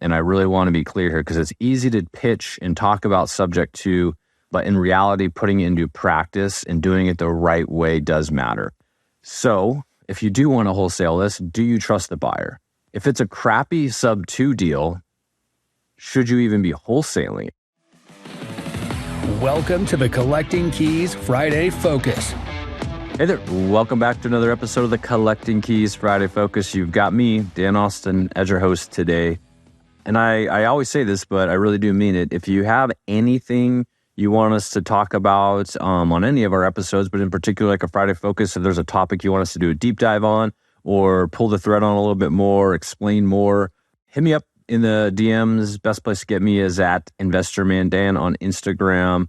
And I really want to be clear here because it's easy to pitch and talk about subject to, but in reality, putting it into practice and doing it the right way does matter. So if you do want to wholesale this, do you trust the buyer? If it's a crappy sub 2 deal, should you even be wholesaling? Welcome to the Collecting Keys Friday Focus. Hey there, welcome back to another episode of the Collecting Keys Friday Focus. You've got me, Dan Austin, as your host today. And I always say this, but I really do mean it. If you have anything you want us to talk about on any of our episodes, but in particular like a Friday Focus, if there's a topic you want us to do a deep dive on or pull the thread on a little bit more, explain more, hit me up in the DMs. Best place to get me is at InvestorManDan on Instagram.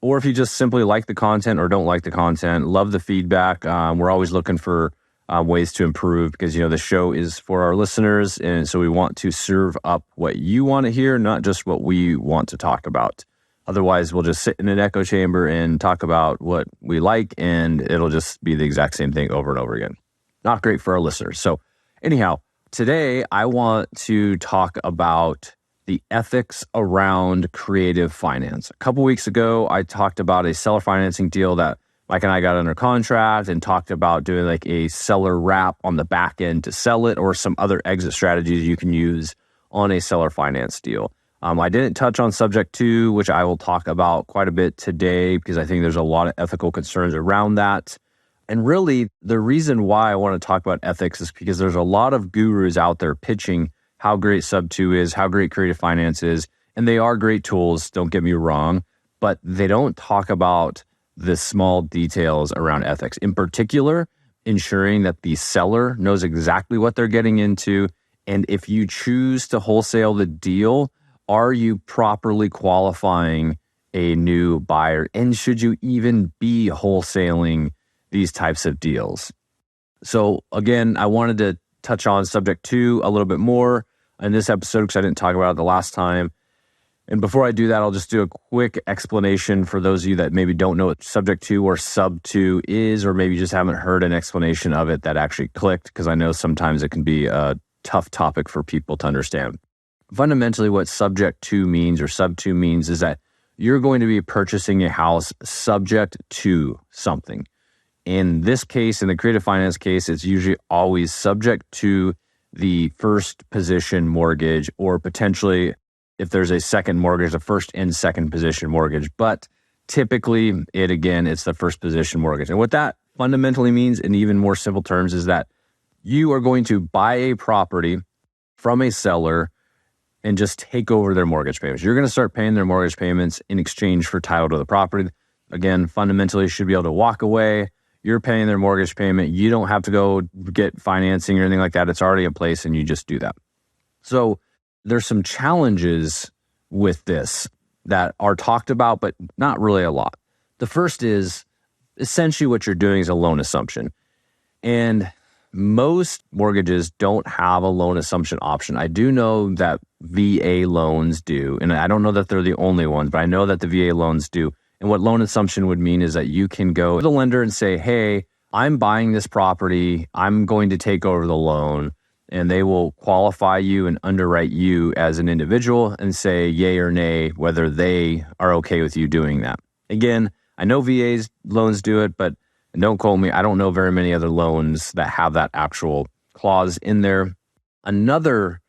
Or if you just simply like the content or don't like the content, love the feedback. We're always looking for ways to improve because, the show is for our listeners. And so we want to serve up what you want to hear, not just what we want to talk about. Otherwise, we'll just sit in an echo chamber and talk about what we like, and it'll just be the exact same thing over and over again. Not great for our listeners. So anyhow, today I want to talk about the ethics around creative finance. A couple weeks ago, I talked about a seller financing deal that Mike and I got under contract and talked about doing like a seller wrap on the back end to sell it or some other exit strategies you can use on a seller finance deal. I didn't touch on subject to, which I will talk about quite a bit today because I think there's a lot of ethical concerns around that. And really, the reason why I want to talk about ethics is because there's a lot of gurus out there pitching how great sub 2 is, how great creative finance is, and they are great tools, don't get me wrong, but they don't talk about the small details around ethics. In particular, ensuring that the seller knows exactly what they're getting into, and if you choose to wholesale the deal, are you properly qualifying a new buyer? And should you even be wholesaling these types of deals? So again, I wanted to touch on subject 2 a little bit more in this episode because I didn't talk about it the last time. And before I do that, I'll just do a quick explanation for those of you that maybe don't know what subject 2 or sub 2 is, or maybe just haven't heard an explanation of it that actually clicked, because I know sometimes it can be a tough topic for people to understand. Fundamentally, what subject 2 means or sub 2 means is that you're going to be purchasing a house subject to something. In this case, in the creative finance case, it's usually always subject to the first position mortgage, or potentially if there's a second mortgage, the first and second position mortgage. But typically, it's the first position mortgage. And what that fundamentally means, in even more simple terms, is that you are going to buy a property from a seller and just take over their mortgage payments. You're going to start paying their mortgage payments in exchange for title to the property. Again, fundamentally, you should be able to walk away. You're paying their mortgage payment. You don't have to go get financing or anything like that. It's already in place and you just do that. So there's some challenges with this that are talked about, but not really a lot. The first is essentially what you're doing is a loan assumption. And most mortgages don't have a loan assumption option. I do know that VA loans do, and I don't know that they're the only ones, but I know that the VA loans do. And what loan assumption would mean is that you can go to the lender and say, hey, I'm buying this property. I'm going to take over the loan. And they will qualify you and underwrite you as an individual and say yay or nay, whether they are okay with you doing that. Again, I know VA's loans do it, but don't quote me. I don't know very many other loans that have that actual clause in there. Another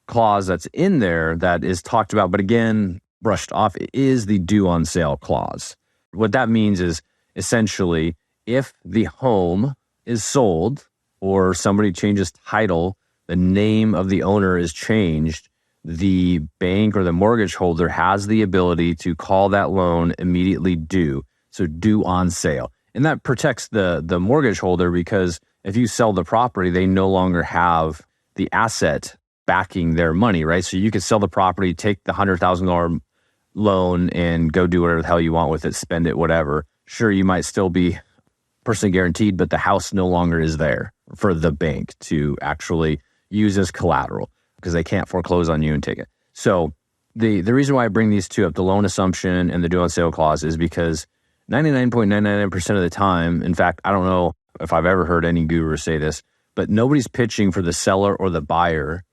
clause that's in there that is talked about, but again, brushed off, is the due on sale clause. What that means is essentially if the home is sold or somebody changes title, the name of the owner is changed, the bank or the mortgage holder has the ability to call that loan immediately due. So due on sale. And that protects the mortgage holder, because if you sell the property, they no longer have the asset backing their money, right? So you could sell the property, take the $100,000 loan and go do whatever the hell you want with it, spend it, whatever. Sure, you might still be personally guaranteed, but the house no longer is there for the bank to actually use as collateral because they can't foreclose on you and take it. So the reason why I bring these two up, the loan assumption and the due on sale clause, is because 99.999% of the time, in fact, I don't know if I've ever heard any guru say this, but nobody's pitching for the seller or the buyer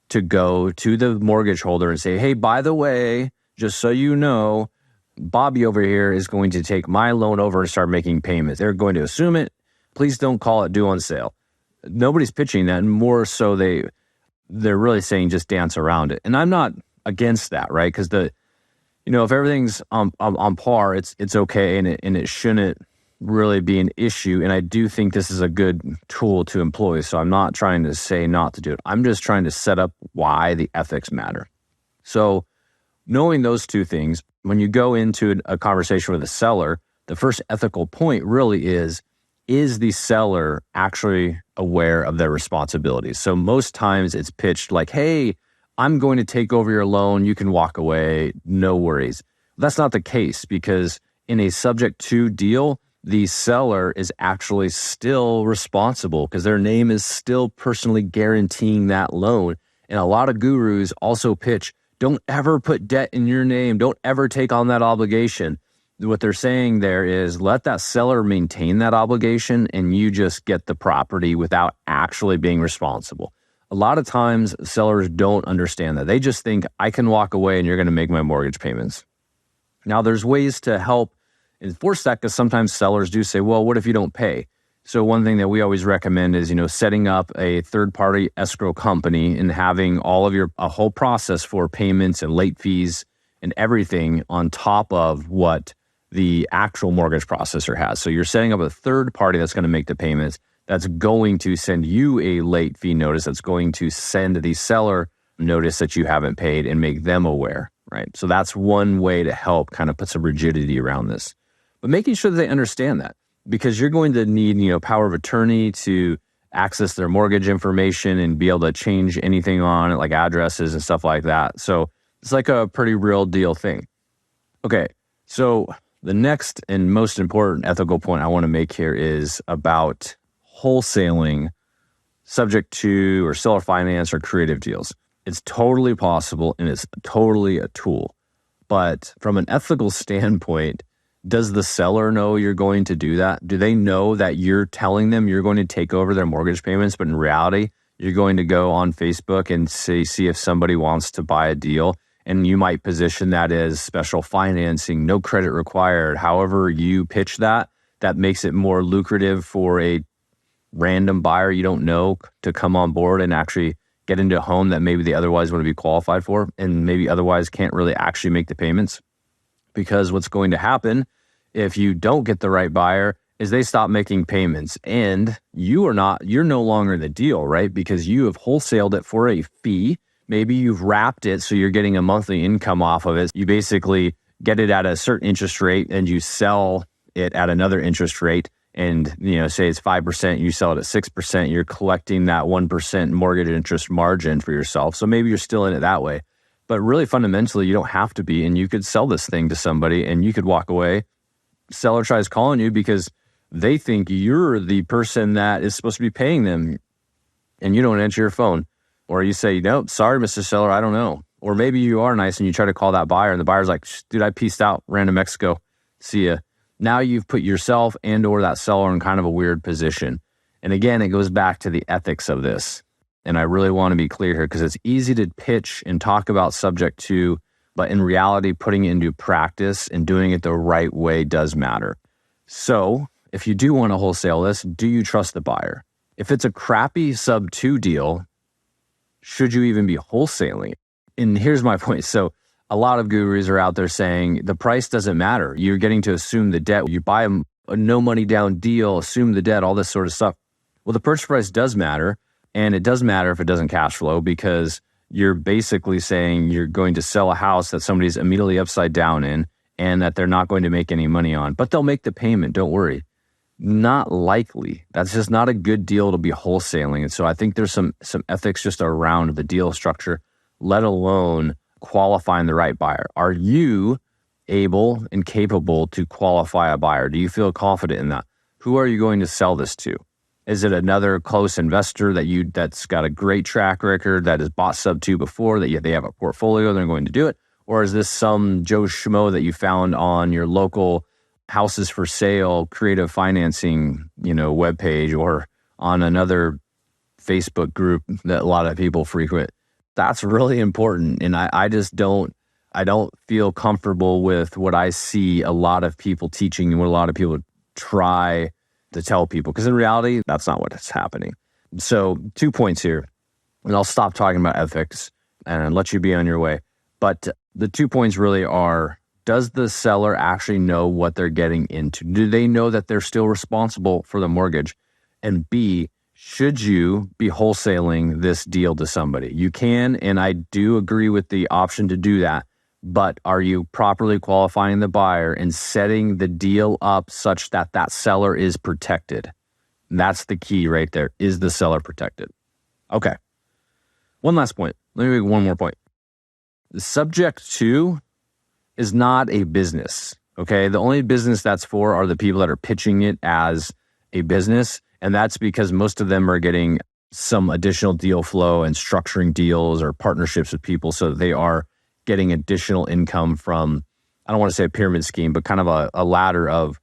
to go to the mortgage holder and say, hey, by the way, just so you know, Bobby over here is going to take my loan over and start making payments. They're going to assume it. Please don't call it due on sale. Nobody's pitching that, and more so they're really saying just dance around it. And I'm not against that, right? Because if everything's on par, it's okay, and it shouldn't really be an issue. And I do think this is a good tool to employ. So I'm not trying to say not to do it. I'm just trying to set up why the ethics matter. So knowing those two things, when you go into a conversation with a seller, the first ethical point really is the seller actually aware of their responsibilities? So most times it's pitched like, hey, I'm going to take over your loan. You can walk away. No worries. That's not the case, because in a subject to deal, the seller is actually still responsible because their name is still personally guaranteeing that loan. And a lot of gurus also pitch, don't ever put debt in your name. Don't ever take on that obligation. What they're saying there is let that seller maintain that obligation and you just get the property without actually being responsible. A lot of times sellers don't understand that. They just think I can walk away and you're going to make my mortgage payments. Now there's ways to help enforce that, because sometimes sellers do say, well, what if you don't pay? So one thing that we always recommend is, setting up a third-party escrow company and having a whole process for payments and late fees and everything on top of what the actual mortgage processor has. So you're setting up a third party that's going to make the payments, that's going to send you a late fee notice, that's going to send the seller notice that you haven't paid and make them aware, right? So that's one way to help kind of put some rigidity around this. But making sure that they understand that, because you're going to need, power of attorney to access their mortgage information and be able to change anything on it, like addresses and stuff like that. So it's like a pretty real deal thing. Okay, so the next and most important ethical point I want to make here is about wholesaling subject to or seller finance or creative deals. It's totally possible and it's totally a tool. But from an ethical standpoint, does the seller know you're going to do that? Do they know that you're telling them you're going to take over their mortgage payments, but in reality, you're going to go on Facebook and see if somebody wants to buy a deal? And you might position that as special financing, no credit required. However you pitch that makes it more lucrative for a random buyer you don't know to come on board and actually get into a home that maybe they otherwise want to be qualified for and maybe otherwise can't really actually make the payments. Because what's going to happen if you don't get the right buyer is they stop making payments, and you're no longer in the deal, right? Because you have wholesaled it for a fee. Maybe you've wrapped it so you're getting a monthly income off of it. You basically get it at a certain interest rate and you sell it at another interest rate. And, say it's 5%, you sell it at 6%, you're collecting that 1% mortgage interest margin for yourself. So maybe you're still in it that way. But really fundamentally, you don't have to be, and you could sell this thing to somebody and you could walk away. Seller tries calling you because they think you're the person that is supposed to be paying them and you don't answer your phone. Or you say, nope, sorry, Mr. Seller, I don't know. Or maybe you are nice and you try to call that buyer and the buyer's like, dude, I peaced out, ran to Mexico. See ya. Now you've put yourself and or that seller in kind of a weird position. And again, it goes back to the ethics of this. And I really want to be clear here because it's easy to pitch and talk about subject to, but in reality, putting it into practice and doing it the right way does matter. So if you do want to wholesale this, do you trust the buyer? If it's a crappy sub 2 deal, should you even be wholesaling? And here's my point. So a lot of gurus are out there saying the price doesn't matter. You're getting to assume the debt. You buy a no money down deal, assume the debt, all this sort of stuff. Well, the purchase price does matter. And it does matter if it doesn't cash flow, because you're basically saying you're going to sell a house that somebody's immediately upside down in and that they're not going to make any money on. But they'll make the payment, don't worry. Not likely. That's just not a good deal to be wholesaling. And so I think there's some ethics just around the deal structure, let alone qualifying the right buyer. Are you able and capable to qualify a buyer? Do you feel confident in that? Who are you going to sell this to? Is it another close investor that's got a great track record, that has bought sub 2 before, that they have a portfolio, they're going to do it? Or is this some Joe Schmo that you found on your local houses for sale, creative financing, webpage, or on another Facebook group that a lot of people frequent? That's really important. And I don't feel comfortable with what I see a lot of people teaching and what a lot of people try to tell people, because in reality, that's not what's happening. So 2 points here, and I'll stop talking about ethics and let you be on your way. But the 2 points really are, does the seller actually know what they're getting into? Do they know that they're still responsible for the mortgage? And B, should you be wholesaling this deal to somebody? You can, and I do agree with the option to do that, but are you properly qualifying the buyer and setting the deal up such that that seller is protected? That's the key right there. Is the seller protected? Okay. One last point. Let me make one more point. The subject to is not a business, okay? The only business that's for are the people that are pitching it as a business, and that's because most of them are getting some additional deal flow and structuring deals or partnerships with people, so they are getting additional income from, I don't want to say a pyramid scheme, but kind of a ladder of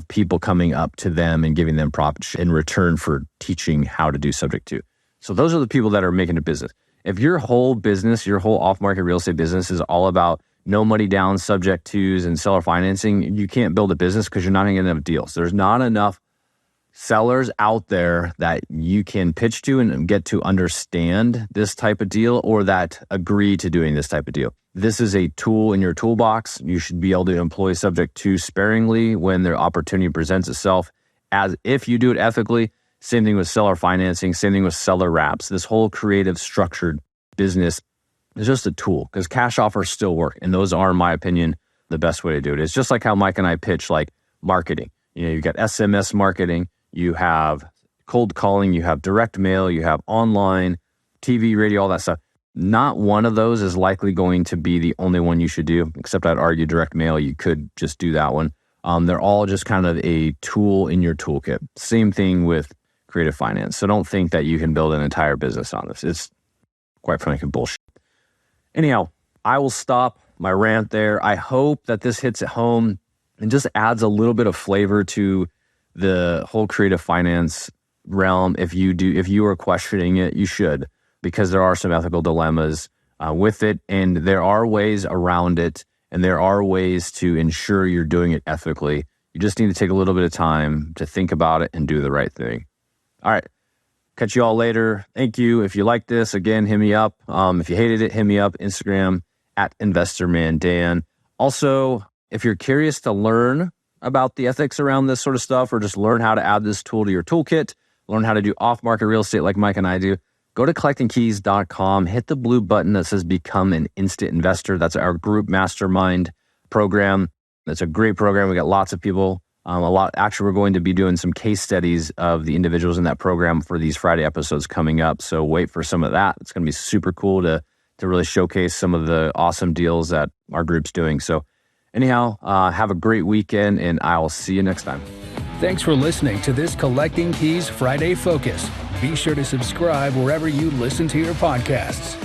people coming up to them and giving them profit in return for teaching how to do subject to. So those are the people that are making a business. If your whole business, your whole off-market real estate business is all about no money down subject tos and seller financing, you can't build a business because you're not going to get enough deals. There's not enough sellers out there that you can pitch to and get to understand this type of deal or that agree to doing this type of deal. This is a tool in your toolbox. You should be able to employ subject to sparingly when the opportunity presents itself, as if you do it ethically. Same thing with seller financing, same thing with seller wraps. This whole creative structured business is just a tool, because cash offers still work. And those are, in my opinion, the best way to do it. It's just like how Mike and I pitch like marketing. You know, you've got SMS marketing, you have cold calling, you have direct mail, you have online, TV, radio, all that stuff. Not one of those is likely going to be the only one you should do, except I'd argue direct mail, you could just do that one. They're all just kind of a tool in your toolkit. Same thing with creative finance. So don't think that you can build an entire business on this. It's quite frankly bullshit. Anyhow, I will stop my rant there. I hope that this hits at home and just adds a little bit of flavor to the whole creative finance realm. If you are questioning it, you should, because there are some ethical dilemmas with it, and there are ways around it, and there are ways to ensure you're doing it ethically. You just need to take a little bit of time to think about it and do the right thing. All right. Catch you all later. Thank you. If you like this, again, hit me up. If you hated it, hit me up. Instagram at InvestorManDan. Also, if you're curious to learn about the ethics around this sort of stuff, or just learn how to add this tool to your toolkit, learn how to do off-market real estate like Mike and I do, go to collectingkeys.com, hit the blue button that says Become an Instant Investor. That's our group mastermind program. It's a great program. We got lots of people. Actually, we're going to be doing some case studies of the individuals in that program for these Friday episodes coming up. So wait for some of that. It's going to be super cool to really showcase some of the awesome deals that our group's doing. So anyhow, have a great weekend, and I will see you next time. Thanks for listening to this Collecting Keys Friday Focus. Be sure to subscribe wherever you listen to your podcasts.